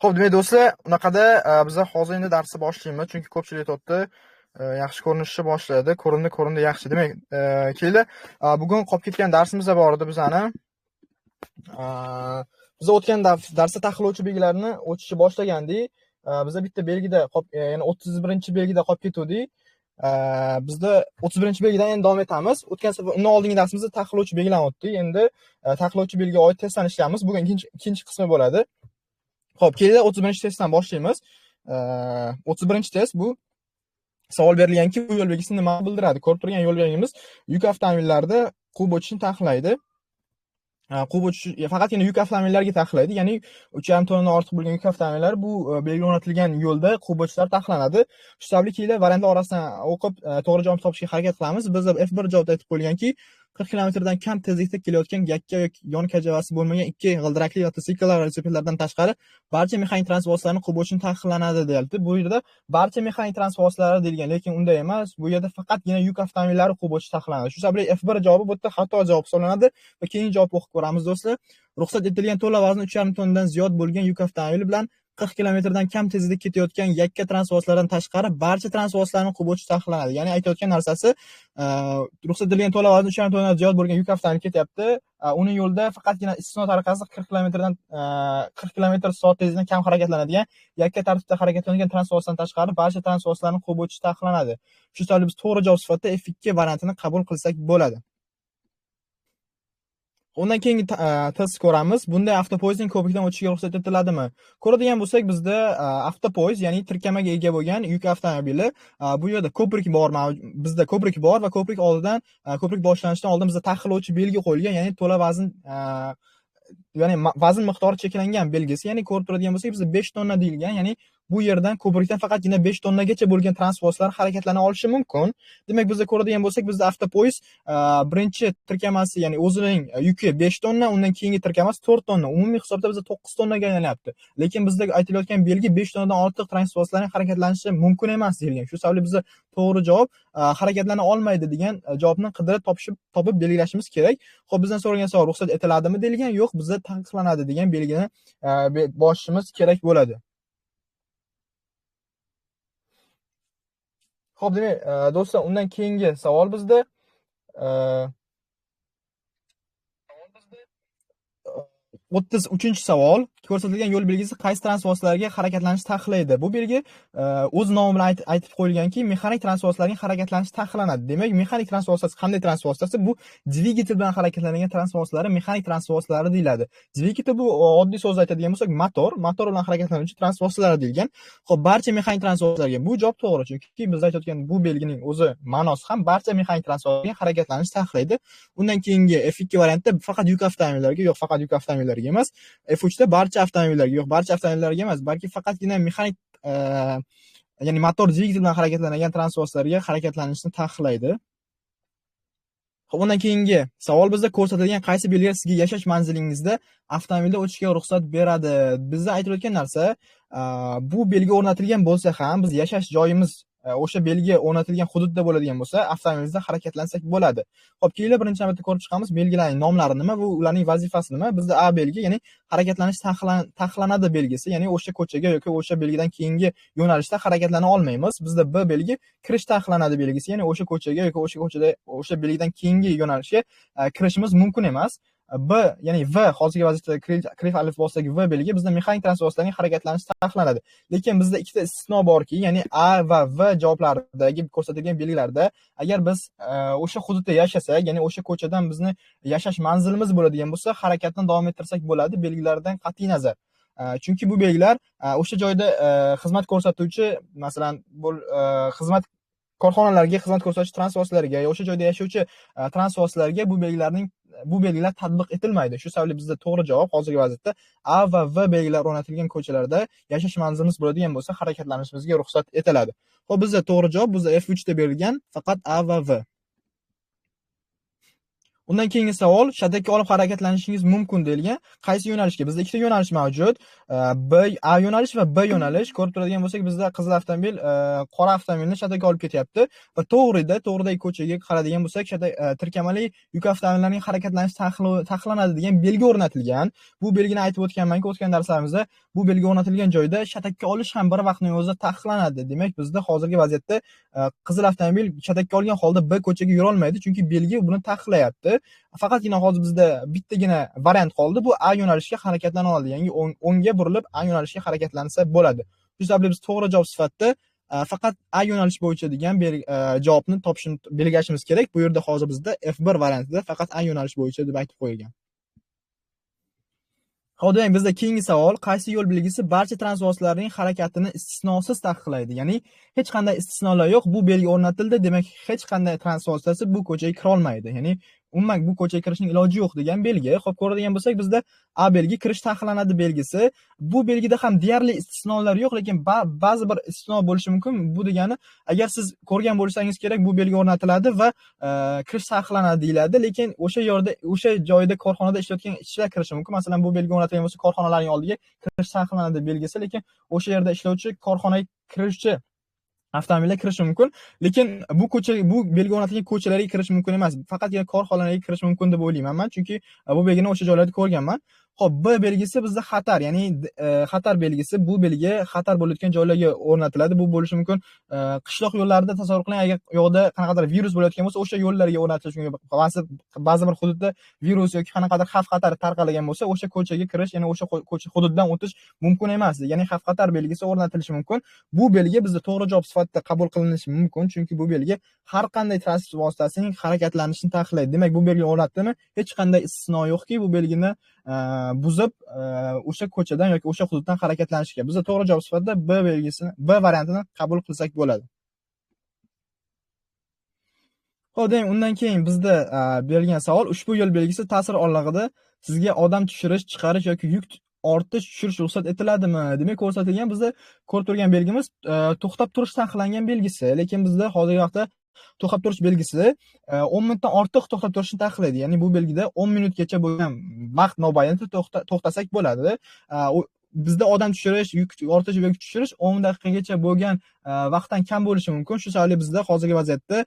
Xo'p, demak do'stlar, unaqada biz hozir endi darsni boshlaymiz, chunki ko'pchilik aytayapti, yaxshi ko'rinishni boshladi. Ko'rindi yaxshi. Demak, kelinglar, bugun qolib ketgan darsimiz bor edi bizani. Biz o'tgan darsda tahlillovchi belgilarni o'tishni boshlagandik. Biz bitta belgida ya'ni 31 belgida qolib ketdik. Bizda 31 belgidan endi davom etamiz. O'tgan safar undan oldingi darsimizda tahlillovchi belgilarni o'tdik. Endi tahlillovchi belgiga oid testdan ishlaymiz. Bugun ikkinchi qismi bo'ladi. Xo'p, kelinglar 31-testdan boshlaymiz. 31-test bu savol berilganki, bu yo'l belgisi nimani bildiradi? Ko'rib turgan yo'l belgimiz yuk avtomobillarida quvib o'tishni taqiqlaydi. Quvib o'tish faqatgina yuk avtomobillariga taqiqlaydi. Ya'ni 3,5 tonnadan ortiq bo'lgan yuk avtomobillar bu belgi o'rnatilgan yo'lda quvib o'tishlari taqiqlanadi. Shu sababli kelinglar variantlar orasidan o'qib to'g'ri javobni topishga harakat qilamiz. Bizda F1 javobda aytib qo'yilganki, 40 kilometrdan kam tezlikda kelayotgan yakka yoki yon kajavasi bo'lmagan ikki g'ildirakli mototsikllar va velosipedlardan tashqari barcha mexanik transport vositalarini quvib o'tishni taqiqlanadi deyildi. Bu yerda barcha mexanik transport vositalari deyilgan, lekin unday emas. Bu yerda faqatgina yuk avtomobillari quvib o'tish taqiqlanadi. Shu sababli F1 javobi bu yerda xato javob hisoblanadi va keyingi javobni o'qib ko'ramiz do'stlar. Ruxsat etilgan to'la vazni 3,5 tonnadan ziyod bo'lgan yuk avtomobili bilan 40 kilometrdan kam tezlikda ketayotgan yakka transport vositalaridan tashqari barcha transport vositalarini quvib o'tish taqiqlanadi. Ya'ni aytayotgan narsasi, ruxsat etilgan to'la vazni 3,5 tonnadan ziyod bo'lgan yuk avtomobili ketyapti. Uning yo'lda faqatgina istisno tariqasida 40 kilometrdan 40 km/soat tezlikdan kam harakatlanadigan yakka tartibda harakatlanadigan transport vositasidan tashqari barcha transport vositalarini quvib o'tish taqiqlanadi. Shu sababli biz to'g'ri javob sifatida F2 variantini qabul qilsak bo'ladi. Undan keyingi test ko'ramiz. Bunday avtopoyezdning ko'prikdan o'tishiga ruxsat etiladimi? Ko'radigan bo'lsak, bizda avtopoyezd, ya'ni tirkamaga ega bo'lgan yuk avtomobili, bu yerda ko'prik bor, bizda ko'prik bor va ko'prik oldidan, ko'prik boshlanishidan oldin bizda taqiqlovchi belgi qo'yilgan, ya'ni to'la vazn, ya'ni vazn miqdori cheklangan belgisi. Ya'ni ko'rib turadigan bo'lsak, bizda 5 tonna deyilgan, ya'ni bu yerdan ko'prikdan faqatgina 5 tonnagacha bo'lgan transportlar harakatlana olishi mumkin. Demak, bizda ko'radigan bo'lsak, bizda avtopoyezd birinchi tirkamasi, ya'ni o'zining yuki 5 tonna, undan keyingi tirkamasi 4 tonna. Umumiy hisobda bizda 9 tonnaga aylanyapti. Lekin bizda aytilayotgan belgi 5 tonnadan ortiq transportlarning harakatlanishi mumkin emas deyilgan. Shu sababli bizda to'g'ri javob harakatlana olmaydi degan javobni qidirib topib belgilashimiz kerak. Xo'p, bizdan so'ralgan savol ruxsat etiladimi deyilgan, yo'q, bizda taqiqlanadi degan belgini bosishimiz kerak bo'ladi. Xo'p, demak, do'stlar, undan keyingi savol bizda 33-savol. Ko'rsatilgan yo'l belgisi qaysi transport vositalariga harakatlanishni taqiqlaydi? Bu belgi o'z nomi bilan aytib qo'yilganki, mexanik transport vositalarining harakatlanishi taqiqlanadi. Demak, mexanik transport vositasi qanday transport vositasi? Bu dvigatel bilan harakatlanadigan transport vositalari mexanik transport vositalari deyiladi. Dvigatel bu oddiy so'zda aytadigan bo'lsak, motor bilan harakatlanuvchi transport vositalari deyilgan. Xo'p, barcha mexanik transport vositalariga bu javob to'g'ri, chunki biz aytayotgan bu belgining o'zi ma'nosi ham barcha mexanik transportlarga harakatlanishni taqiqlaydi. Undan keyingi F2 variantda faqat yuk avtomobillariga, yo'q, faqat yuk avtomobillariga emas. F3da barcha avtomobillarga, yo'q, barcha avtomobillarga emas, balki faqatgina mexanik, ya'ni motor dvigatel bilan harakatlanadigan transportlarga harakatlanishni taqiqlaydi. Xo'p, undan keyingi savol bizda ko'rsatilgan qaysi belgilar sizga yashash manzilingizda avtomobilda o'tishga ruxsat beradi? Bizda aytilayotgan narsa, bu belgi o'rnatilgan bo'lsa ham, biz yashash joyimiz o'sha belgi o'rnatilgan hududda bo'ladigan bo'lsa, avtomobilimizda harakatlansak bo'ladi. Xo'p, kelinglar birinchi navbatda ko'rib chiqamiz, belgilarning nomlari nima va ularning vazifasi nima? Bizda A belgi, ya'ni harakatlanish taqiqlanadi belgisi, ya'ni o'sha ko'chaga yoki o'sha belgidan keyingi yo'nalishda harakatlana olmaymiz. Bizda B belgi kirish taqiqlanadi belgisi, ya'ni o'sha ko'chaga yoki o'sha ko'chada o'sha belgidan keyingi yo'nalishga kirishimiz mumkin emas. B, ya'ni V, hozirgi vaziyatda kirif alifbosidagi V belgi bizda mexanik transport vositalarining harakatlanishi taqiqlanadi. Lekin bizda ikkita istisno borki, ya'ni A va V javoblaridagi ko'rsatilgan belgilarda agar biz o'sha hududda yashasak, ya'ni o'sha ko'chadan bizni yashash manzilimiz bo'ladigan bo'lsa, harakatni davom ettirsak bo'ladi belgilaridan qat'iy nazar. Chunki bu belgilar o'sha joyda xizmat ko'rsatuvchi, masalan, xizmat korxonalarga xizmat ko'rsatuvchi transport vositalariga, o'sha joyda yashovchi transport vositalariga bu belgilar tatbiq etilmaydi. Shu sababli bizda to'g'ri javob hozirgi vaziyatda A va V belgilar o'rnatilgan ko'chalarda yashash manzilimiz bo'ladigan bo'lsa, harakatlanishimizga ruxsat etiladi. Xo'p, bizda to'g'ri javob bizda F3 da berilgan, faqat A va V. Undan keyingi savol, shatakka olib harakatlanishingiz mumkin deyilgan. Qaysi yo'nalishga? Bizda ikkita yo'nalish mavjud. A yo'nalish va B yo'nalish. Ko'rib turadigan bo'lsak, bizda qizil avtomobil qora avtomobilni shatakka olib ketyapti va to'g'ridagi ko'chaga qaradigan bo'lsak, tirkamali yuk avtomobillarining harakatlanishi taqiqlanadi degan belgi o'rnatilgan. Bu belgini aytib o'tganmanki, o'tgan darslarimizda bu belgi o'rnatilgan joyda shatakka olish ham bir vaqtning o'zida taqiqlanadi. Demak, bizda hozirgi vaziyatda qizil avtomobil shatakka olgan holda B ko'chaga yura olmaydi, chunki belgi buni taqiqlayapti. Faqatgina hozir bizda bittagina variant qoldi. Bu A yo'nalishga harakatlana oladi. Ya'ni o'ngga burilib A yo'nalishga harakatlansa bo'ladi. Shu sababli biz to'g'ri javob sifatida faqat A yo'nalish bo'yicha degan javobni topishni belgilashimiz kerak. Bu yerda hozir bizda F1 variantida faqat A yo'nalish bo'yicha deb aytib qo'yilgan. Hop, demak bizda keyingi savol, qaysi yo'l belgisi barcha transport vositalarining harakatini istisnosiz taqiqlaydi? Ya'ni hech qanday istisnolar yo'q. Bu belgi o'rnatildi, demak hech qanday transport vositasi bu ko'chaga kira olmaydi. Ya'ni umuman bu ko'chaga kirishning iloji yo'q degan belgi. Xo'p, ko'radigan bo'lsak, bizda A belgi kirish taqiqlanadi belgisi. Bu belgida ham deyarli istisnolar yo'q, lekin ba'zi bir istisno bo'lishi mumkin. Bu degani, agar siz ko'rgan bo'lsangiz kerak, bu belgi o'rnatiladi va kirish taqiqlanadi deyiladi, lekin o'sha joyda korxonada ishlayotgan ishchilar kirishi mumkin. Masalan, bu belgi o'rnatilgan bo'lsa, korxonalarning oldiga kirish taqiqlanadi belgisi, lekin o'sha yerda ishlovchi korxonaga kiruvchi avtomobillar kirishi mumkin, lekin bu belgi o'rnatilgan ko'chalarga kirish mumkin emas. Faqatgina korxonalarga kirish mumkin deb o'ylayman men, chunki bu belgini o'sha joylarda ko'rganman. Xo'p, B belgisi bizda xatar, ya'ni xatar belgisi. Bu belgi xatar bo'layotgan joylarga o'rnatiladi. Bu bo'lishi mumkin qishloq yo'llarida, tasavvur qiling, agar u yoqda qanaqadir virus bo'layotgan bo'lsa, o'sha yo'llarga o'rnatilishi mumkin. Ba'zi bir hududda virus yoki qanaqadir xavf-xatar tarqalgan bo'lsa, o'sha ko'chaga kirish, ya'ni o'sha ko'cha hududdan o'tish mumkin emas. Ya'ni xavf-xatar belgisi o'rnatilishi mumkin. Bu belgi bizda to'g'ri javob sifatida qabul qilinishi mumkin, chunki bu belgi har qanday transport vositasining harakatlanishini taqiqlaydi. Demak, bu belgini o'rnatdimi, hech qanday istisno yo'qki, bu belgini buzib o'sha ko'chadan yoki o'sha hududdan harakatlanishga. Bizda to'g'ri javob sifatida B variantini qabul qilsak bo'ladi. Xo'p, demak, undan keyin bizda berilgan savol, ushbu yo'l belgisi ta'sir oralig'ida sizga odam tushirish, chiqarish yoki yuk ortish, tushirish ruxsat etiladimi? Demak, ko'rsatilgan bizda ko'rib turgan belgimiz to'xtab turish taqiqlangan belgisi, lekin bizda hozirgi vaqtda to'xtab turish belgisi 10 minutdan ortiq to'xtab turishni taqiqlaydi. Ya'ni bu belgida 10 minutgacha bo'lgan vaqt mobaynida to'xtasak bo'ladi. Bizda odam tushirish, yuk ortish yoki tushirish 10 daqiqagacha bo'lgan vaqtdan kam bo'lishi mumkin. Shu sababli bizda hozirgi vaziyatda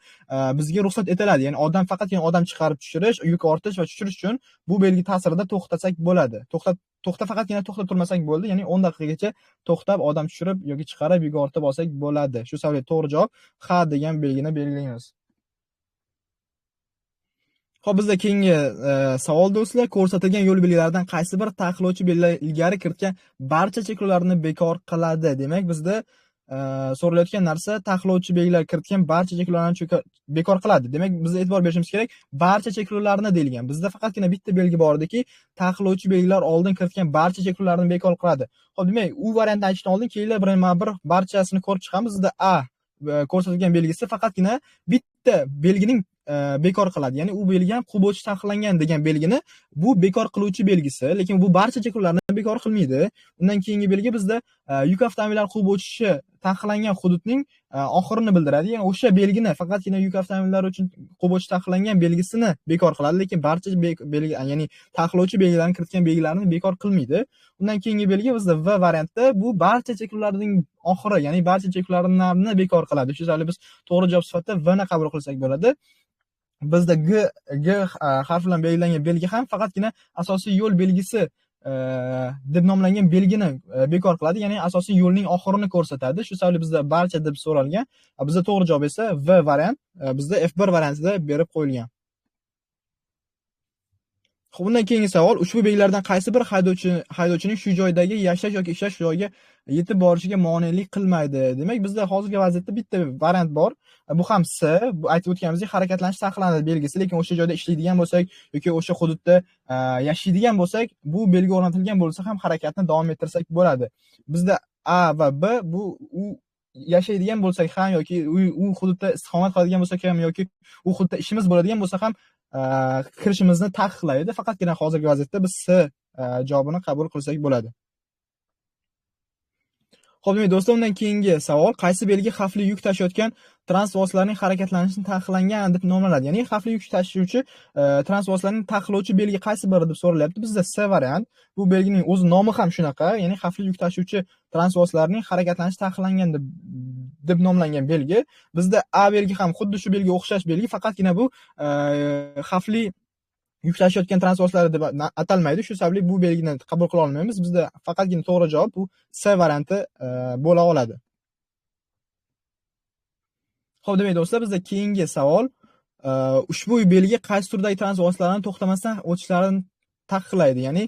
bizga ruxsat etiladi. Ya'ni faqatgina odam chiqarib tushirish, yuk ortish va tushirish uchun bu belgi ta'sirida to'xtasak bo'ladi. Faqatgina to'xtab turmasak bo'ldi. Ya'ni 10 daqiqagacha to'xtab odam tushirib yoki chiqarib yuk ortib olsak bo'ladi. Shu sababli to'g'ri javob ha degan belgini belgilaymiz. Xo'p, bizda keyingi savol do'stlar, ko'rsatilgan yo'l belgilaridan qaysi bir taqiqlovchi belgilar ilgari kiritgan barcha cheklovlarni bekor qiladi? Demak, bizda so'ralayotgan narsa taqiqlovchi belgilar kiritgan barcha cheklovlarni bekor qiladi. Demak, biz e'tibor berishimiz kerak, barcha cheklovlarni deyilgan. Bizda faqatgina bitta belgi bor ediki, taqiqlovchi belgilar oldin kiritgan barcha cheklovlarni bekor qiladi. Xo'p, demak, u variantni aytishdan oldin kelinglar bir barchasini ko'rib chiqamiz. Bizda A ko'rsatilgan belgisi faqatgina bitta belgining bekor qiladi. Ya'ni u belgi ham quvib o'tish taqiqlangan degan belgini bu bekor qiluvchi belgisi, lekin bu barcha cheklovlarni bekor qilmaydi. Undan keyingi belgi bizda yuk avtomobillar quvib o'tishi taqiqlangan hududning oxirini bildiradi. Ya'ni o'sha belgini faqatgina yuk avtomobillari uchun quvib o'tish taqiqlangan belgisini bekor qiladi, lekin barcha belgi, ya'ni taqiqlovchi belgilarni kiritgan belgilarni bekor qilmaydi. Undan keyingi belgi bizda V variantda bu barcha cheklovlarning oxiri, ya'ni barcha cheklovlarni bekor qiladi. Shu sababli biz to'g'ri javob sifatida V ni qabul qilsak bo'ladi. Bizda G harfi bilan belgilangan belgi ham faqatgina asosiy yo'l belgisi deb nomlangan belgini bekor qiladi, ya'ni asosiy yo'lning oxirini ko'rsatadi. Shu sababli bizda barcha deb so'ralgan. Bizda to'g'ri javob esa V variant, bizda F1 variantida berib qo'yilgan. Xo'p, undan keyingi savol, ushbu belgilardan qaysi bir haydovchining shu joydagi yashash yoki ishlash joyiga yetib borishiga monelik qilmaydi? Demak, bizda hozirgi vaziyatda bitta variant bor. Bu ham S, bu aytib o'tganimizdek harakatlanish taqiqlanadi belgisi, lekin o'sha joyda ishlaydigan bo'lsak yoki o'sha hududda yashaydigan bo'lsak, bu belgi o'rnatilgan bo'lsa ham harakatni davom ettirsak bo'ladi. Bizda A va B bu yashaydigan bo'lsak ham yoki u hududda istiqomat qiladigan bo'lsak ham yoki u hududda ishimiz bo'ladigan bo'lsa ham kirishimizni taqiqlaydi. Faqatgina hozirgi vaziyatda biz S javobini qabul qilsak bo'ladi. Xo'p, demak do'stlar, undan keyingi savol, qaysi belgi xavfli yuk tashiyotgan transvoslarning harakatlanishini taqiqlangan deb nomlanadi. Ya'ni xavfli yuk tashuvchi transvoslarning taqiqlovchi belgi qaysi biri deb so'ralyapti. Bizda C variant. Bu belgining o'z nomi ham shunaqa, ya'ni xavfli yuk tashuvchi transvoslarning harakatlanishi taqiqlangan deb nomlangan belgi. Bizda A belgi ham xuddi shu belgiga o'xshash belgi, faqatgina bu xavfli yuk tashiyotgan transvoslar deb atalmaydi. Shu sababli bu belgini qabul qila olmaymiz. Bizda faqatgina to'g'ri javob bu C varianti bo'la oladi. Xo'p, demak do'stlar, bizda keyingi savol ushbu belgi qaysi turdagi transvoslarni to'xtamasdan o'tishlarini taqiqlaydi. Ya'ni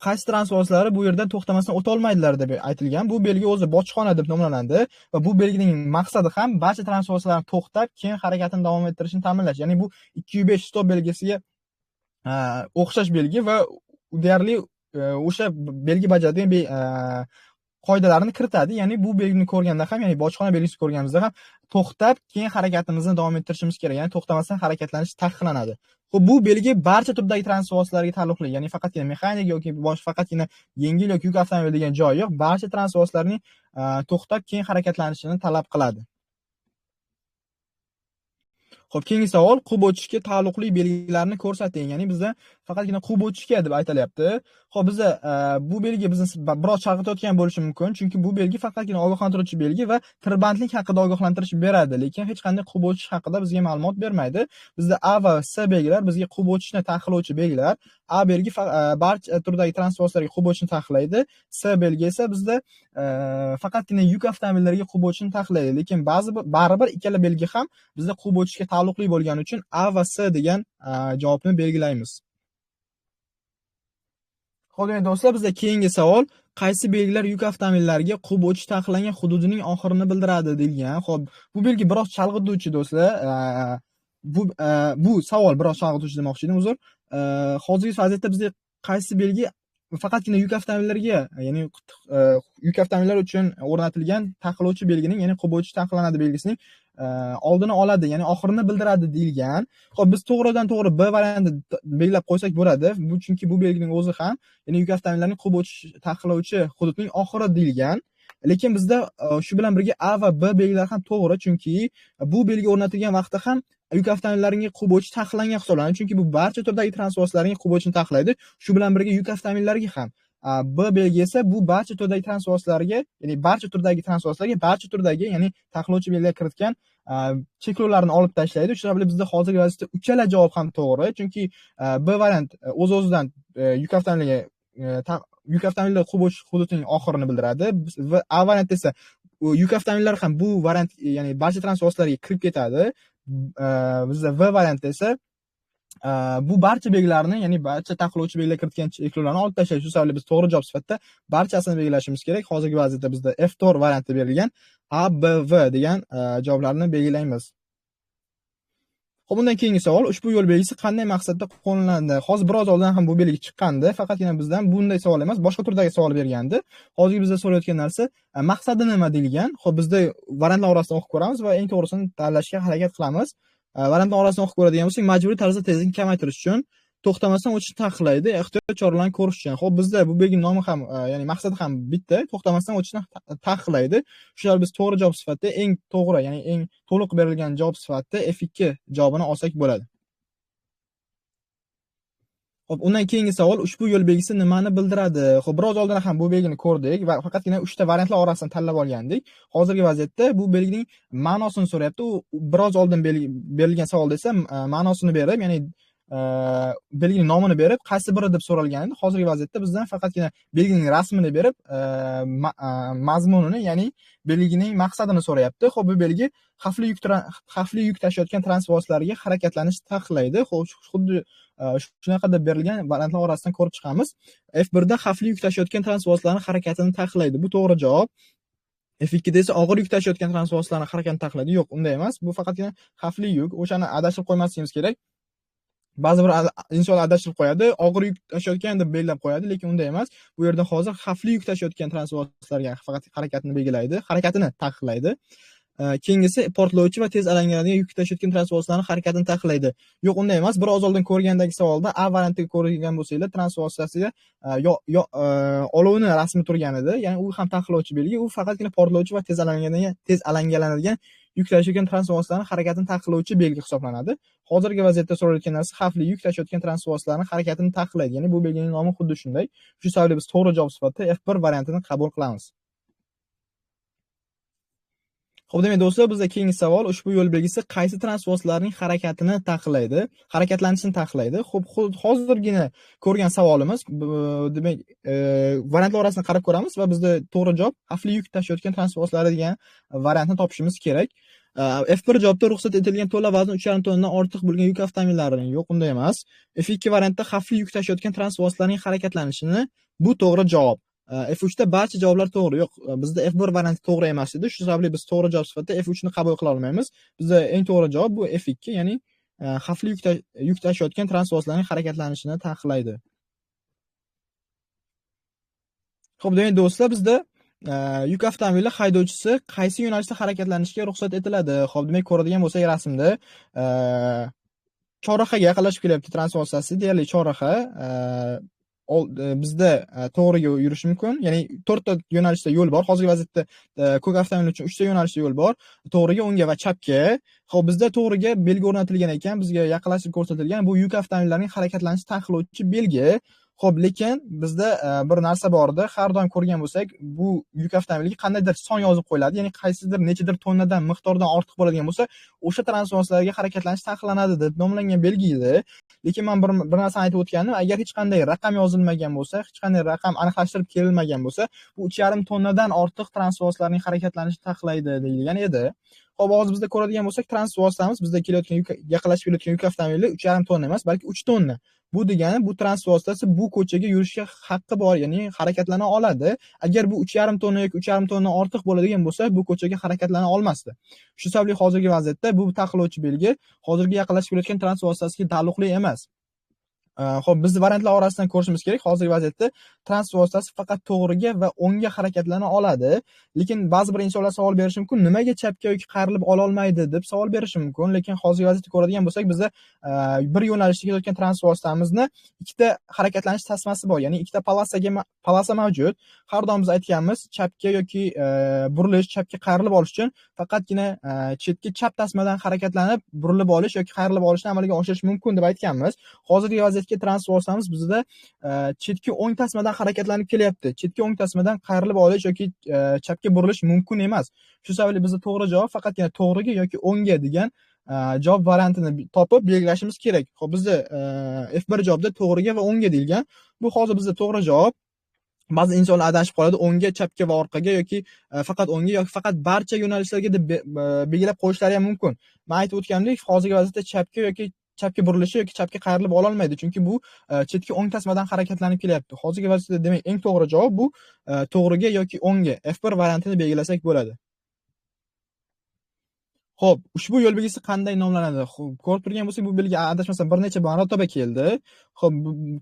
qaysi transvoslari bu yerdan to'xtamasdan o'ta olmaydilar deb aytilgan. Bu belgi o'zi bojxona deb nomlanadi va bu belgining maqsadi ham barcha transvoslarni to'xtab, keyin harakatini davom ettirishni ta'minlash. Ya'ni bu 205 stop belgisiga o'xshash belgi va deyarli o'sha belgi bajaradigan qoidalarni kiritadi. Ya'ni bu belgini ko'rganda ham, ya'ni bojxona belgisini ko'rganimizda ham to'xtab, keyin harakatimizni davom ettirishimiz kerak. Ya'ni to'xtamasdan harakatlanish taqiqlanadi. Xo'p, bu belgi barcha turdagi transvoslarga taalluqli. Ya'ni faqatgina mexanik yoki faqatgina yengil yoki yuk avtomobil degan joyi yo'q. Barcha transvoslarning to'xtab, keyin harakatlanishini talab qiladi. Xo'p, keyingi savol quvib o'tishga taalluqli belgilarni ko'rsating. Ya'ni bizda faqatgina quvib o'tishga deb aytilyapti. Xo'p, bizda bu belgi bizni biroz chalg'itayotgan bo'lishi mumkin, chunki bu belgi faqatgina ogohlantiruvchi belgi va tirbandlik haqida ogohlantirish beradi, lekin hech qanday quvib o'tish haqida bizga ma'lumot bermaydi. Bizda A va C belgilar bizga quvib o'tishni taqiqlovchi belgilar. A belgi barcha turdagi transvoslarga quvib o'tishni taqiqlaydi. C belgi esa bizda faqatgina yuk avtomobillariga quvib o'tishni taqiqlaydi, lekin baribir ikkala belgi ham bizda quvib o'tishga taalluqli bo'lgani uchun A va C degan javobni belgilaymiz. Xo'p, do'stlar, bizda keyingi savol qaysi belgilar yuk avtomobillariga quvib o'tish taqiqlangan hududining oxirini bildiradi degan. Xo'p, bu belgi biroz chalg'ituvchi do'stlar. Bu savol biroz chalg'ituvchi demoqchi edim, uzr. Hozirgi vaziyatda bizda qaysi belgi faqatgina yuk avtomobillariga, ya'ni yuk avtomobillar uchun o'rnatilgan taqiqlovchi belgining, ya'ni quvib o'tish taqiqlanadi belgisining oldini oladi, ya'ni oxirini bildiradi deyilgan. Xo'p, biz to'g'ridan to'g'ri B variantini belgilab qo'ysak bo'ladi. Bu chunki bu belgining o'zi ham, ya'ni yuk avtomobillarining quvib o'tish taqiqlovchi hududning oxiri deyilgan. Lekin bizda shu bilan birga A va B belgilari ham to'g'ri, chunki bu belgi o'rnatilgan vaqtda ham yuk avtomobillariga quvib o'tish taqiqlangan hisoblanadi, chunki bu barcha turdagi transvoslarga quvib o'tishni taqiqlaydi. Shu bilan birga yuk avtomobillariga ham. B belgi esa bu barcha turdagi transvoslarga, ya'ni barcha turdagi transvoslarga, barcha turdagi, ya'ni taqiqlovchi belgilar kiritgan cheklovlarni olib tashlaydi. Shu sababli bizda hozirgi vaziyatda uchala javob ham to'g'ri, chunki B variant o'z-o'zidan yuk avtomobillar quvib o'tish hududining oxirini bildiradi. Va A variant esa yuk avtomobillar ham bu variant, ya'ni barcha transvoslarga kirib ketadi. Bizda V variant esa bu barcha belgilarni, ya'ni barcha taqiqlovchi belgilar kiritgan cheklovlarni olib tashlaydi. Shu sababli biz to'g'ri javob sifatida barchasini belgilashimiz kerak. Hozirgi vaziyatda bizda F4 varianti berilgan, A, B, V degan javoblarni belgilaymiz. Xo'p, bundan keyingi savol ushbu yo'l belgisi qanday maqsadda qo'llanadi? Hozir biroz oldin ham bu belgi chiqqandi, faqatgina bizdan bunday savol emas, boshqa turdagi savol bergandi. Hozir bizda so'rayotgan narsa maqsadi nima deyilgan. Xo'p, bizda variantlar orasidan o'qib ko'ramiz va eng to'g'risini tanlashga harakat qilamiz. Variantlar orasidan o'qib ko'radigan bo'lsak, majburiy tarzda tezlikni kamaytirish uchun, to'xtamasdan o'tishni taqiqlaydi, ehtiyot choralarini ko'rish uchun. Xo'p, bizda bu belgining nomi ham, ya'ni maqsadi ham bitta, to'xtamasdan o'tishni taqiqlaydi. Shular biz to'g'ri javob sifatida eng to'g'ri, ya'ni eng to'liq berilgan javob sifatida F2 javobini olsak bo'ladi. Xo'p, undan keyingi savol ushbu yo'l belgisi nimani bildiradi? Xo'p, biroz oldin ham bu belgini ko'rdik va faqatgina 3 ta variantlar orasidan tanlab olgandik. Hozirgi vaziyatda bu belgining ma'nosini so'rayapti. U biroz oldin berilgan savolda esa ma'nosini berib, ya'ni belgining nomini berib, qaysi biri deb so'ralgan edi. Hozirgi vaziyatda bizdan faqatgina belgining rasmini berib, mazmunini, ya'ni belgining maqsadini so'rayapti. Xo'p, bu belgi xavfli yuk tashiyotgan transvoslarga harakatlanishni taqiqlaydi. Xo'p, xuddi shunaqa deb berilgan variantlar orasidan ko'rib chiqamiz. F1 da xavfli yuk tashiyotgan transvoslarning harakatini taqiqlaydi. Bu to'g'ri javob. F2 da esa og'ir yuk tashiyotgan transvoslarning harakatini taqiqlaydi. Yo'q, unday emas. Bu faqatgina xavfli yuk. O'shani adashib qo'ymasligimiz kerak. Ba'zi bir insonlar adashib qo'yadi, og'ir yuk tashiyotgan deb belgilab qo'yadi, lekin unday emas. Bu yerda hozir xavfli yuk tashiyotgan transvoslarga faqat harakatini belgilaydi, harakatini taqiqlaydi. Keyingisi portlovchi va tez alangalanadigan yuk tashiyotgan transvoslarning harakatini taqiqlaydi. Yo'q, unday emas. Biroz oldin ko'rgandagi savolda A variantiga ko'rgan bo'lsanglar, transvosasiga olovni rasmi turgan edi. Ya'ni u ham taqiqlovchi belgi, u faqatgina portlovchi va tez alangalanadigan yuk tashiyotgan transport vositalarning harakatini taqiqlovchi belgi hisoblanadi. Hozirgi vaziyatda so'ralayotgan narsa xavfli yuk tashiyotgan transport vositalarning harakatini taqiqlaydi. Ya'ni bu belgining nomi xuddi shunday. Shu sababli biz to'g'ri javob sifatida F1 variantini qabul qilamiz. Xo'p, demak do'stlar, bizda keyingi savol ushbu yo'l belgisi qaysi transport vositalarining harakatini taqiqlaydi, harakatlanishini taqiqlaydi. Xo'p, hozirgina ko'rgan savolimiz, demak, variantlar orasida qarab ko'ramiz va bizda to'g'ri javob xavfli yuk tashiyotgan transport vositalari degan variantni topishimiz kerak. F1 javobda ruxsat etilgan to'la vazni 3,5 tonnadan ortiq bo'lgan yuk avtomobillarining yo'q, unday emas. F2 variantda xavfli yuk tashiyotgan transport vositalarining harakatlanishini, bu to'g'ri javob. F3 da barcha javoblar to'g'ri. Yo'q, bizda F1 varianti to'g'ri emas edi. Shu sababli biz to'g'ri javob sifatida F3 ni qabul qila olmaymiz. Bizda eng to'g'ri javob bu F2, ya'ni xavfli yuk tashiyotgan transport vositalarining harakatlanishini taqiqlaydi. Xo'p, demak do'stlar, bizda yuk avtomobili haydovchisi qaysi yo'nalishda harakatlanishga ruxsat etiladi? Xo'p, demak, ko'radigan bo'lsak rasmda chorrahaga yaqinlashib kelyapti transport vositasi, deyarli chorraha. Bizda to'g'riga yurish mumkin. Ya'ni 4 ta yo'nalishda yo'l bor. Hozirgi vaziyatda ko'k avtomobil uchun 3 ta yo'nalishda yo'l bor. To'g'riga, o'ngga va chapga. Xo'p, bizda to'g'riga belgi o'rnatilgan ekan, bizga yaqinlashib ko'rsatilgan. Bu yuk avtomobillarining harakatlanishini taqiqlovchi belgi. Xo'p, lekin bizda bir narsa bor edi. Har doim ko'rgan bo'lsak, bu yuk avtomobiliga qandaydir son yozib qo'yiladi. Ya'ni qaysidir nechadir tonnadan miqdordan ortiq bo'ladigan bo'lsa, o'sha transport vositalariga harakatlanish taqiqlanadi deb nomlangan belgi edi. Lekin men bir narsani aytib o'tganim, agar hech qanday raqam yozilmagan bo'lsa, hech qanday raqam aniqlashtirib kelinmagan bo'lsa, bu 3,5 tonnadan ortiq transport vositalarining harakatlanishini taqiqlaydi deyilgan edi. Xo'p, hozir bizda ko'radigan bo'lsak, transport vositamiz bizda kelayotgan yaqinlashib kelayotgan yuk avtomobili 3,5 tonna emas, balki 3 tonna. Bu degani, bu transport vositasi bu ko'chaga yurishga haqqi bor, ya'ni harakatlana oladi. Agar bu 3,5 tonna yoki 3,5 tonnadan ortiq bo'ladigan bo'lsa, bu ko'chaga harakatlana olmasdi. Shu sababli hozirgi vaziyatda bu taqiqlovchi belgi hozirgi yaqinlashib kelayotgan transport vositasiga taalluqli emas. Xo'p, biz variantlar orasidan ko'rishimiz kerak. Hozirgi vaziyatda transport vositasi faqat to'g'riga va o'ngga harakatlana oladi. Lekin ba'zi bir insonlar savol berishi mumkin, nimaga chapga yoki qayrilib ola olmaydi deb savol berishi mumkin. Lekin hozirgi vaziyatda ko'radigan bo'lsak, bizda bir yo'nalishda ketayotgan transport vositamizni ikkita harakatlanish tasmasi bor, ya'ni ikkita polasa mavjud. Har doim biz aytganmiz, chapga yoki burilish, chapga qayrilib olish uchun faqatgina chetki chap tasmadan harakatlanib, burilib olish yoki qayrilib olishni amalga oshirish mumkin deb aytganmiz. Hozirgi vaziyatga transport vositamiz bizda chetki o'ng tasmadan harakatlanib kelyapti. Chetki o'ng tasmadan qayrilib olish yoki chapga burilish mumkin emas. Shu sababli bizda to'g'ri javob faqatgina to'g'riga yoki o'ngga degan javob variantini topib belgilashimiz kerak. Xo'p, bizda F1 javobda to'g'riga va o'ngga deyilgan. Bu hozir bizda to'g'ri javob. Ba'zi insonlar adashib qoladi, o'ngga, chapga va orqaga yoki faqat o'ngga yoki faqat barcha yo'nalishlarga deb belgilab qo'yishlari ham mumkin. Men aytib o'tganimdek, hozirgi vaziyatda chapga yoki chapga burilishi yoki chapga qayrilib ola olmaydi, chunki bu chetki o'ng tasmadan harakatlanib kelyapti. Hozirgi vaziyatda demak eng to'g'ri javob bu to'g'riga yoki o'ngga F1 variantini belgilasak bo'ladi. Xo'p, ushbu yo'l belgisi qanday nomlanadi? Xo'p, ko'rib turgan bo'lsak, bu belgi adashmasam bir necha marotaba keldi. Xo'p,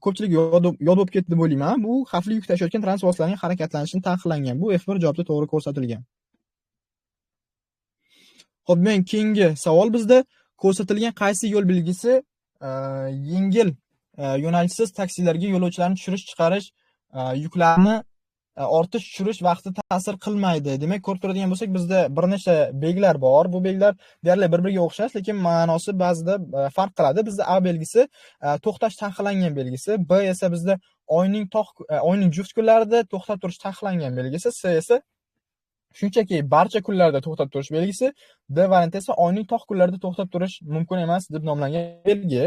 ko'pchilik yod bo'lib ketdi deb o'ylayman. Bu xavfli yuk tashiyotgan transport vositalarining harakatlanishini taqiqlangan. Bu F1 javobda to'g'ri ko'rsatilgan. Xo'p, men keyingi savol bizda ko'rsatilgan qaysi yo'l belgisi yengil yo'nalishsiz taksilarga yo'lovchilarni tushirish chiqarish yuklarni ortish tushirish vaqtida ta'sir qilmaydi. Demak, ko'rib turadigan bo'lsak, bizda bir nechta belgilar bor. Bu belgilar deyarli bir-biriga o'xshash, lekin ma'nosi ba'zida farq qiladi. Bizda A belgisi to'xtash taqiqlangan belgisi, B esa bizda oyning juft kunlarida to'xtab turish taqiqlangan belgisi, C esa shunchaki barcha kunlarda to'xtab turish belgisi, D varianti esa oyning tog' kunlarida to'xtab turish mumkin emas deb nomlangan belgi.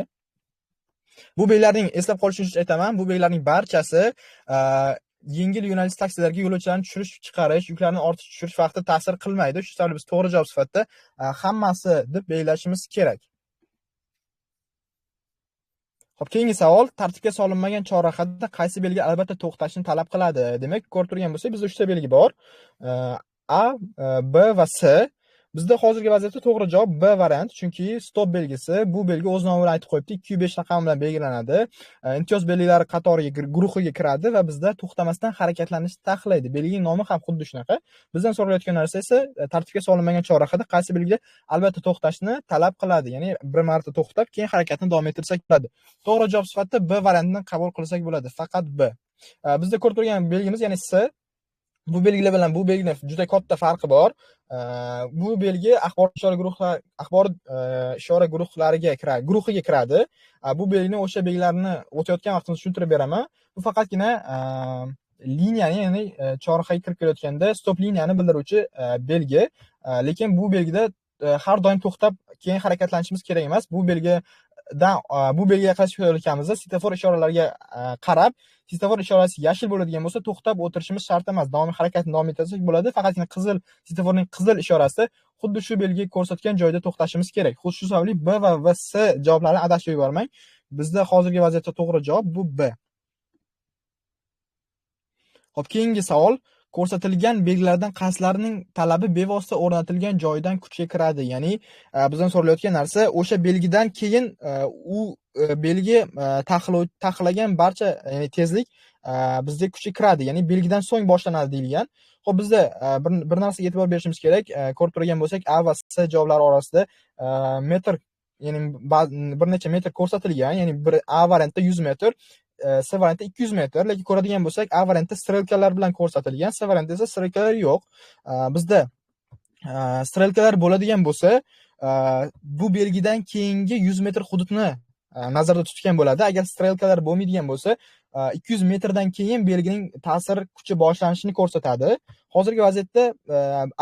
Bu belgilarning eslab qolishingiz uchun aytaman, bu belgilarning barchasi yengil yo'nalish taksilarga yo'lovchilarni tushirish, chiqarish, yuklarni ortish, tushirish vaqtida ta'sir qilmaydi. Shu sababli biz to'g'ri javob sifatida hammasi deb belgilashimiz kerak. Xo'p, keyingi savol, tartibga solinmagan chorrahada qaysi belgi albatta to'xtashni talab qiladi? Demak, ko'rib turgan bo'lsak, bizda 3 ta belgi bor. A, B va C. Bizda hozirgi vaziyatda to'g'ri javob B variant, chunki stop belgisi, bu belgi o'z nomini aytib qo'yibdi, 205 raqam bilan belgilanadi. Imtiyoz belgilari qatoriga, guruhiga kiradi va bizda to'xtamasdan harakatlanishni taqiqlaydi. Belgining nomi ham xuddi shunaqa. Bizdan so'ralayotgan narsa esa tartibga solinmagan chorrahada qaysi belgi albatta to'xtashni talab qiladi. Ya'ni bir marta to'xtab, keyin harakatni davom ettirsak bo'ladi. To'g'ri javob sifatida B variantini qabul qilsak bo'ladi, faqat B. Bizda ko'rib turgan belgimiz, ya'ni C. Bu belgilar bilan bu belgini juda katta farqi bor. Bu belgi axborot ishora guruhiga kiradi. Bu belgini o'sha belgilarni o'tayotgan vaqtimizda tushuntirib beraman. Bu faqatgina liniyani, ya'ni chorrahaga kirib kelayotganda stop liniyani bildiruvchi belgi. Lekin bu belgida har doim to'xtab keyin harakatlanishimiz kerak emas. Bu belgiga qarshi kelayotganimizda svetofor ishoralariga qarab, svetofor ishorasi yashil bo'ladigan bo'lsa to'xtab o'tirishimiz shart emas. Davomiy harakatni davom ettirsak bo'ladi. Faqatgina svetoforning qizil ishorasi xuddi shu belgi ko'rsatgan joyda to'xtashimiz kerak. Shu sababli B va C javoblarini adashtirib yubormang. Bizda hozirgi vaziyatda to'g'ri javob bu B. Xo'p, keyingi savol: ko'rsatilgan belgilardan qaysilarining talabi bevosita o'rnatilgan joydan kuchga kiradi? Ya'ni bizdan so'ralayotgan narsa o'sha belgidan keyin u belgi taqiqlagan barcha, ya'ni tezlik bizga kuchga kiradi, ya'ni belgidan so'ng boshlanadi deyilgan. Xo'p, bizda bir narsaga e'tibor berishimiz kerak. Ko'rib turgan bo'lsak, A va C javoblari orasida metr, ya'ni bir necha metr ko'rsatilgan, ya'ni A variantda 100 metr, C variantda 200 metr, lekin ko'radigan bo'lsak, A variantda strelkalar bilan ko'rsatilgan, C variantda esa strelkalar yo'q. Bizda strelkalar bo'ladigan bo'lsa, bu belgidan keyingi 100 metr hududni nazarda tutgan bo'ladi. Agar strelkalar bo'lmaydigan bo'lsa, 200 metrdan keyin belgining ta'sir kuchi boshlanishini ko'rsatadi. Hozirgi vaziyatda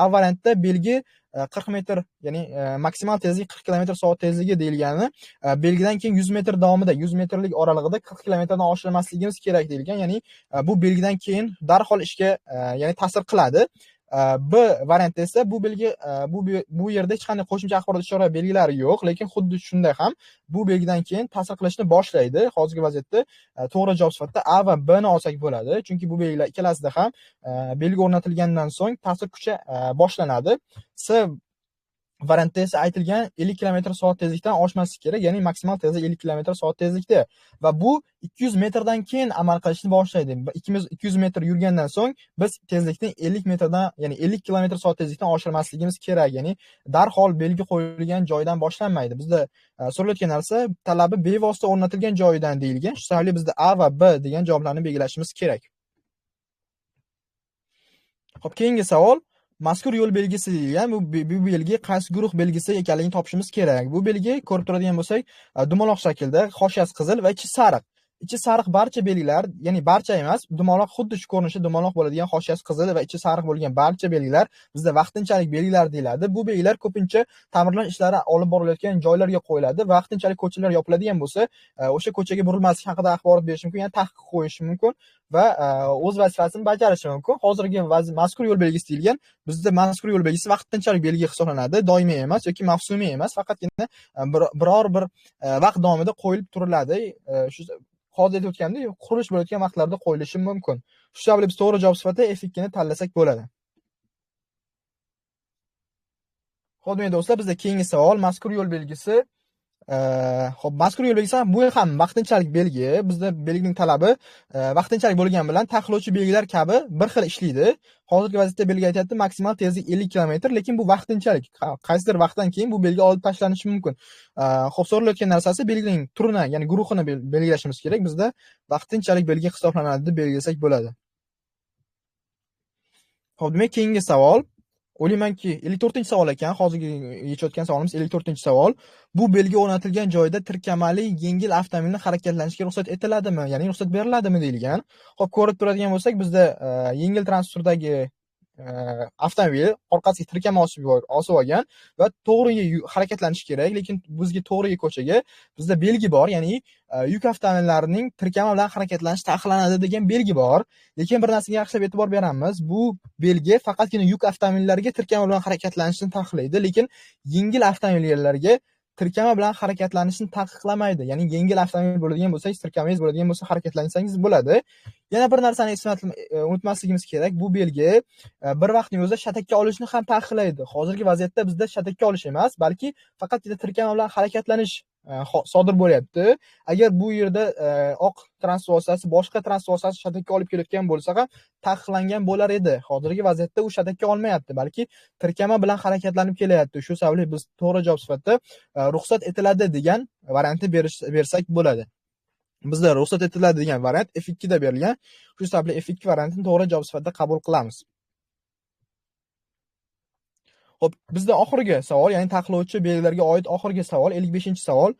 A variantda belgi 40 metr, ya'ni maksimal tezlik 40 km/soat tezligi deyilgani, belgidan keyin 100 metr davomida, 100 metrlik oralig'ida 40 km dan oshirmasligimiz kerak deyilgan. Ya'ni bu belgidan keyin darhol ishga, ya'ni ta'sir qiladi. B variantda esa bu belgi bu yerda hech qanday qo'shimcha axborot ishora belgilari yo'q, lekin xuddi shunday ham bu belgidan keyin ta'sir qilishni boshlaydi. Hozirgi vaziyatda to'g'ri javob sifatida A va B ni olsak bo'ladi, chunki bu belgilar ikkalasida ham belgi o'rnatilgandan so'ng ta'sir kuchi boshlanadi. C variantda esa aytilgan 50 km/soat tezlikdan oshmasligi kerak, ya'ni maksimal tezlik 50 km/soat tezlikda va bu 200 metrdan keyin amal qilishni boshlaydi. 200 metr yurgandan so'ng biz tezlikni 50 metrdan, ya'ni 50 km/soat tezlikdan oshirmasligimiz kerak, ya'ni darhol belgi qo'yilgan joydan boshlanmaydi. Bizda so'ralayotgan narsa talabi bevosita o'rnatilgan joyidan deyilgan. Shu sababli bizda A va B degan javoblarni belgilashimiz kerak. Xo'p, keyingi savol: mazkur yo'l belgisi deyilgan. Bu belgi qaysi guruh belgisi ekanligini topishimiz kerak. Bu belgi ko'rib turadigan bo'lsak, dumaloq shaklda, hoshiyasi qizil va ichi sariq. Ichi sariq barcha belgilar, ya'ni barcha emas, dumaloq, xuddi shu ko'rinishda dumaloq bo'ladigan, hoshiyasi qizil va ichi sariq bo'lgan barcha belgilar bizda vaqtinchalik belgilar deyiladi. Bu belgilar ko'pincha ta'mirlash ishlari olib borilayotgan joylarga qo'yiladi. Vaqtinchalik ko'chalar yopiladigan bo'lsa, o'sha ko'chaga burilmaslik haqida axborot berishi mumkin, ya'ni taqiq qo'yishi mumkin va o'z vazifasini bajarishi mumkin. Hozirgi mazkur yo'l belgisi deyilgan. Bizda mazkur yo'l belgisi vaqtinchalik belgi hisoblanadi, doimiy emas yoki mavsumiy emas, faqatgina biror bir vaqt davomida qo'yilib turiladi. Shu hozir aytib o'tgandek, qurilish bo'layotgan vaqtlarda qo'yilishi mumkin. Shu sababli biz to'g'ri javob sifatida F2 ni tanlasak bo'ladi. Xo'p, do'stlar, bizda keyingi savol: mazkur yo'l belgisi. Xo'p, mazkur yo'l belgisi bu ham vaqtinchalik belgi. Bizda belgining talabi vaqtinchalik bo'lgani bilan taqiqlovchi belgilar kabi bir xil ishlaydi. Hozirgi vaziyatda belgi aytayapti maksimal tezlik 50 km, lekin bu vaqtinchalik. Qaysidir vaqtdan keyin bu belgi olib tashlanishi mumkin. Xo'p, so'ralayotgan narsasi belgining turini, ya'ni guruhini belgilashimiz kerak. Bizda vaqtinchalik belgi hisoblanadi deb belgilasak bo'ladi. Xo'p, demak, keyingi savol. O'ylaymanki 54-savol ekan. Hozirgi yechayotgan savolimiz 54-savol. Bu belgi o'rnatilgan joyda tirkamali yengil avtomobilni harakatlanishga ruxsat etiladimi, ya'ni ruxsat beriladimi deyilgan. Xo'p, ko'rib turadigan bo'lsak, bizda yengil transportdagi avtomobil orqasiga tirkama osib olgan va to'g'riga harakatlanishi kerak, lekin bizga to'g'riga ko'chaga bizda belgi bor, ya'ni yuk avtomobillarining tirkama bilan harakatlanishi taqiqlanadi degan belgi bor. Lekin bir narsaga yaxshilab e'tibor beramiz. Bu belgi faqatgina yuk avtomobillariga tirkama bilan harakatlanishni taqiqlaydi, lekin yengil avtomobillarga tirkama bilan harakatlanishni taqiqlamaydi. Ya'ni yengil avtomobil bo'ladigan bo'lsa, tirkamangiz bo'ladigan bo'lsa harakatlansangiz bo'ladi. Yana bir narsani unutmasligimiz kerak. Bu belgi bir vaqtning o'zida shatakka olishni ham taqiqlaydi. Hozirgi vaziyatda bizda shatakka olish emas, balki faqatgina tirkama bilan harakatlanish sodir bo'lyapti. Agar bu yerda oq transport vositasi boshqa transport vositasi shatakka olib kelayotgan bo'lsa ham taqiqlangan bo'lar edi. Hozirgi vaziyatda u shatakka olmayapti, balki tirkama bilan harakatlanib kelyapti. Shu sababli biz to'g'ri javob sifatida ruxsat etiladi degan variantni bersak bo'ladi. Bizda ruxsat etiladi degan variant F2 da berilgan. Shu sababli F2 variantini to'g'ri javob sifatida qabul qilamiz. Xo'p, bizda oxirgi savol, ya'ni taqiqlovchi belgilarga oid oxirgi savol, 55-savol.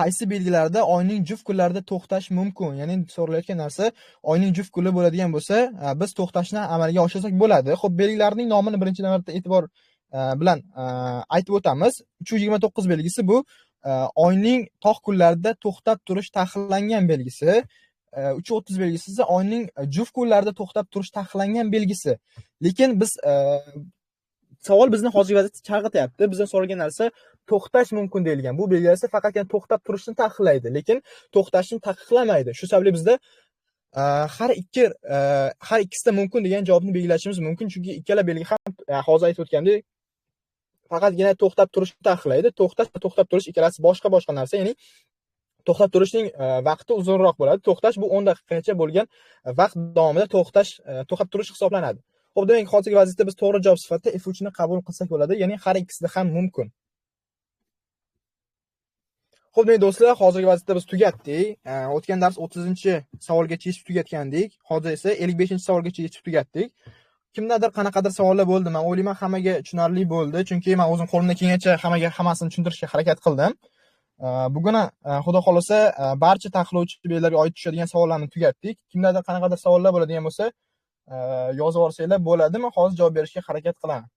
Qaysi belgilarda oyning juft kunlarida to'xtash mumkin? Ya'ni so'ralayotgan narsa, oyning juft kuni bo'ladigan bo'lsa, biz to'xtashni amalga oshirsak bo'ladi. Xo'p, belgilarning nomini birinchi navbatda e'tibor bilan aytib o'tamiz. 329 belgisi bu oyning tog' kunlarida to'xtab turish taqiqlangan belgisi. 330 belgisi esa oyning juft kunlarida to'xtab turish taqiqlangan belgisi. Lekin biz savol bizni hozirgi vaziyatda chalg'ityapti. Bizdan so'ralgan narsa to'xtash mumkin deyilgan. Bu belgilar esa faqatgina to'xtab turishni taqiqlaydi, lekin to'xtashni taqiqlamaydi. Shu sababli bizda har ikkisida mumkin degan javobni belgilashimiz mumkin, chunki ikkala belgi ham hozir aytib o'tgandek faqatgina to'xtab turishni taqiqlaydi. To'xtash va to'xtab turish ikkalasi boshqa narsa, ya'ni to'xtab turishning vaqti uzunroq bo'ladi. To'xtash bu 10 daqiqagacha bo'lgan vaqt davomida to'xtab turish hisoblanadi. Xo'p, demak, hozirgi vaziyatda biz to'g'ri javob sifatida F3 ni qabul qilsak bo'ladi, ya'ni har ikkisida ham mumkin. Xo'p, demak do'stlar, hozirgi vaziyatda biz tugatdik. O'tgan dars 30-savolgacha yechib tugatgandik. Hozir esa 55-savolgacha yechib tugatdik. Kimdadir qanaqadir savollar bo'ldi? Men o'ylayman hammaga tushunarli bo'ldi, chunki men o'zim qo'limdan kelgancha hammasini tushuntirishga harakat qildim. Bugun xudo xolasa barcha taqiqlovchi belgilarga oid tushadigan savollarni tugatdik. Kimdadir qanaqadir savollar bo'ladigan bo'lsa, yozib yuborsanglar bo'ladi. Men hozir javob berishga harakat qilaman.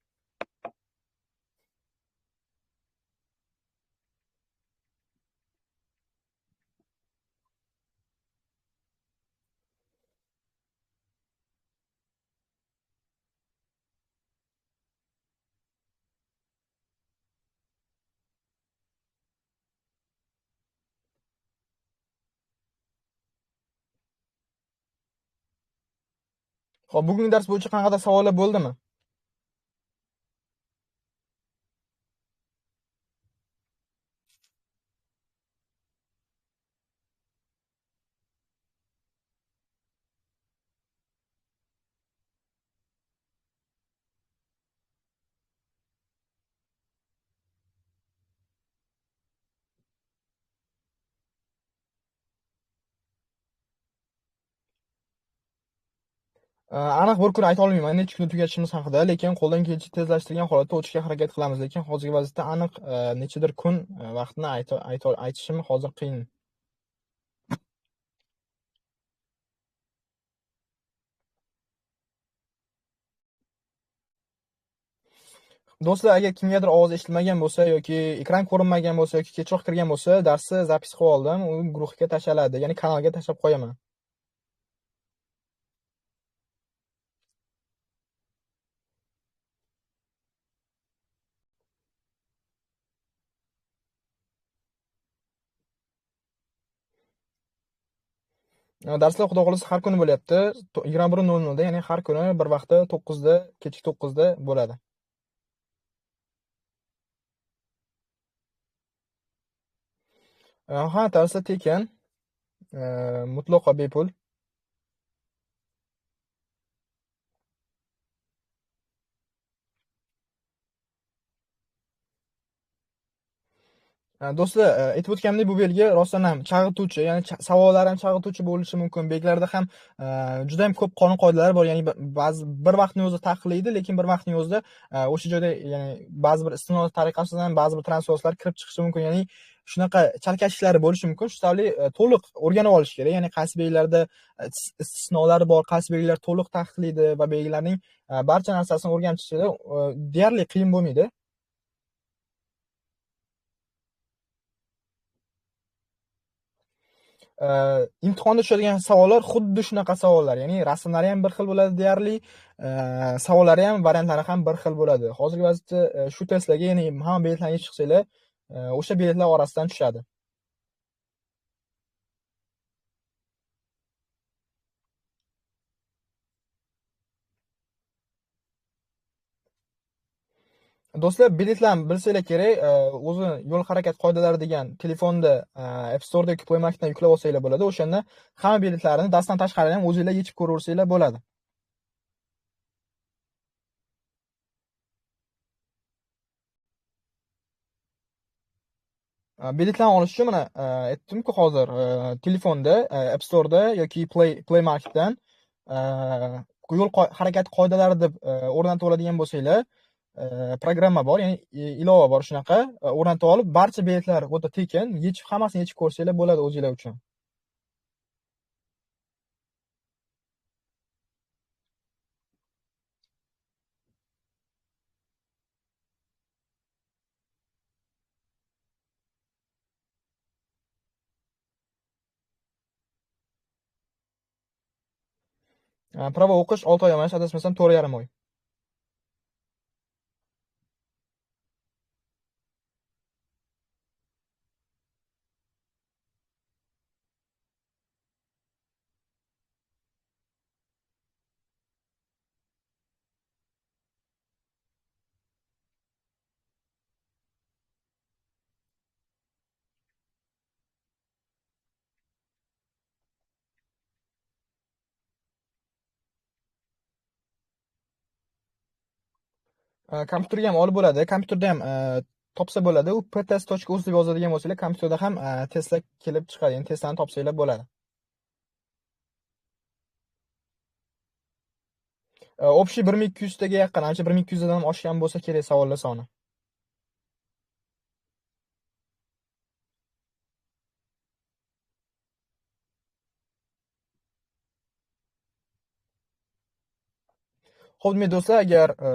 Xo'p, bugungi dars bo'yicha qanaqadir savollar bo'ldimi? Aniq bir kun ayta olmayman necha kunda tugatishimiz haqida, lekin qo'ldan kelgancha tezlashtirgan holatda o'tishga harakat qilamiz. Lekin hozirgi vaziyatda aniq nechadir kun vaqtni aytishim hozir qiyin. Do'stlar, agar kimgadir ovoz eshitilmagan bo'lsa yoki ekran ko'rinmagan bo'lsa yoki kechroq kirgan bo'lsa, darsni zapis qilib oldim, u guruhga tashlanadi, ya'ni kanalga tashlab qo'yaman. Darslar xudo xolasa har kuni bo'lyapti. 21:00 da, ya'ni har kuni bir vaqtda 9 da, kechki 9 da bo'ladi. Ha, darslar tekin, mutlaqo bepul. Do'stlar, aytib o'tganimdek, bu belgi rostdan ham chalg'ituvchi, ya'ni savollar ham chalg'ituvchi bo'lishi mumkin. Belgilarda ham juda ham ko'p qonun-qoidalar bor. Ya'ni ba'zi bir vaqtning o'zida taqiqlaydi, lekin bir vaqtning o'zida o'sha joyda, ya'ni ba'zi bir istisno tariqasidan ba'zi bir translyatsiyalar kirib chiqishi mumkin. Ya'ni shunaqa chalkashliklar bo'lishi mumkin. Shu sababli to'liq o'rganib olish kerak. Ya'ni qaysi belgilarda istisnolar bor, qaysi belgilar to'liq taqiqlaydi va belgilarning barcha narsasini o'rganib chiqishda deyarli qiyin bo'lmaydi. Imtihonda tushadigan savollar xuddi shunaqa savollar, ya'ni rasmlari ham bir xil bo'ladi deyarli, savollari ham, variantlari ham bir xil bo'ladi. Hozirgi vaqtda shu testlarga, ya'ni hamma biletlarga chiqsanglar, o'sha biletlar orasidan tushadi. Do'stlar, biletlarni bilsanglar kerak, o'zi yo'l harakat qoidalari degan telefonda App Store da Play Marketdan yuklab olsanglar bo'ladi. O'shanda hamma biletlarni darsdan tashqari ham o'zingizlar yechib ko'raversanglar bo'ladi. Biletlarni olish uchun mana aytdim-ku hozir, telefonda App Store da yoki Play Marketdan yo'l harakati qoidalari deb o'rnatib oladigan bo'lsanglar, programma bor, ya'ni ilova bor shunaqa, o'rnatib olib, barcha beltlar o'ta tekin, hammasini yechib ko'rsanglar bo'ladi o'zinglar uchun. Prava o'qish 6 oy emas, adashmasam 4,5 oy. Kompyuterga ham olib bo'ladi. Kompyuterda ham topsa bo'ladi. U ptest.uz deb yozadigan bo'lsanglar, kompyuterda ham testlar kelib chiqadi. Ya'ni testlarni topsanglar bo'ladi. Общий 1200 taga yaqin, ancha 1200 dan ham oshgan bo'lsa kerak savollar soni. Xo'p, men do'stlar, agar e,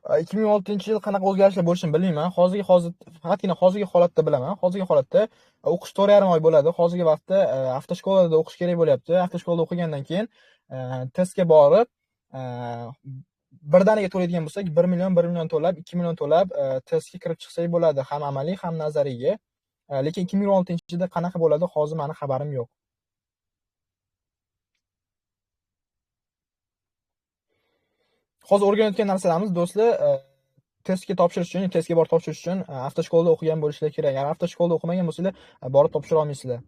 2016-yil qanaqa o'zgarishlar bo'lishini bilmayman. Faqatgina hozirgi holatda bilaman. Hozirgi holatda o'qish 4,5 oy bo'ladi. Hozirgi vaqtda avtoshkolada o'qish kerak bo'lyapti. Avtoshkolada o'qigandan keyin testga borib, birdaniga to'laydigan bo'lsak, 1 million to'lab, 2 million to'lab testga kirib chiqsak bo'ladi, ham amaliy, ham nazariyga. Lekin 2016-yilda qanaqa bo'ladi, hozir meni xabarim yo'q. Hozir o'rganayotgan narsalarimiz do'stlar, testga topshirish uchun, testga borib topshirish uchun avtoshkolada o'qigan bo'lishlar kerak. Agar avtoshkolada o'qimagan bo'lsanglar, borib topshira olmaysizlar.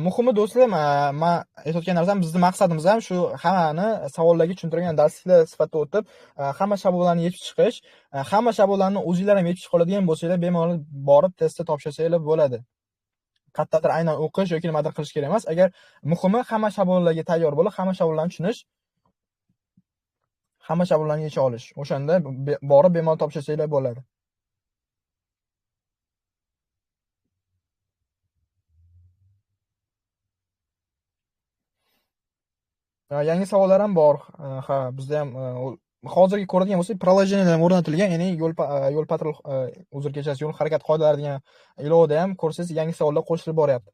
Muhimi do'stlar, men aytayotgan narsam, bizning maqsadimiz ham shu hammani savollarga tushuntirgan darsliklar sifatida o'tib, hamma savollarni yechib chiqish, hamma savollarni o'zingizlar ham yechib chiqa oladigan bo'lsanglar, bemalol borib testda topshirsanglar bo'ladi. Qayerdadir aynan o'qish yoki nimadir qilish kerak emas. Agar muhimi hamma savollarga tayyor bo'lib, hamma savollarni tushunish, hamma savollarni yecha olish. O'shanda borib bemalol topshirsanglar bo'ladi. Yangi savollar ham bor. Ha, bizda ham hozirgi ko'radigan bo'lsak, приложениеlar ham o'rnatilgan, ya'ni yo'l patrul, uzr kechasiz, yo'l harakat qoidalari degan ilovada ham ko'rsangiz, yangi savollar qo'shilib boryapti.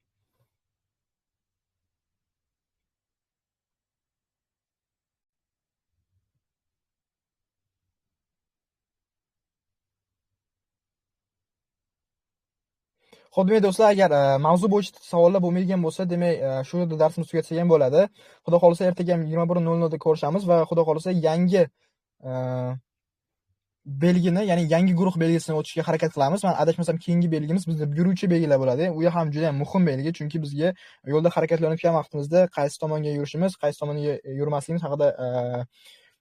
Xo'p, demak do'stlar, agar mavzu bo'yicha savollar bo'lmaydigan bo'lsa, demak shu yerda darsimiz tugatsak ham bo'ladi. Xudo xolisa ertaga ham 21:00 da ko'rishamiz va xudo xolisa yangi belgini, ya'ni yangi guruh belgisini o'tishga harakat qilamiz. Men adashmasam, keyingi belgimiz bizda yuruvchi belgilar bo'ladi. U ham juda ham muhim belgi, chunki bizga yo'lda harakatlanayotgan vaqtimizda qaysi tomonga yurishimiz, qaysi tomonga yurmasligimiz haqida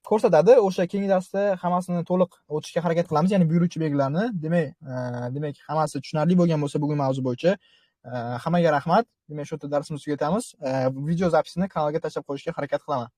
ko'rsatadi. O'sha keyingi darsda hammasini to'liq o'tishga harakat qilamiz, ya'ni buyuruvchi belgilarni. Demak, hammasi tushunarli bo'lgan bo'lsa bugun mavzu bo'yicha, hammaga rahmat. Demak, shu yerda darsimizni tugatamiz. Video zapisini kanalga tashlab qo'yishga harakat qilaman.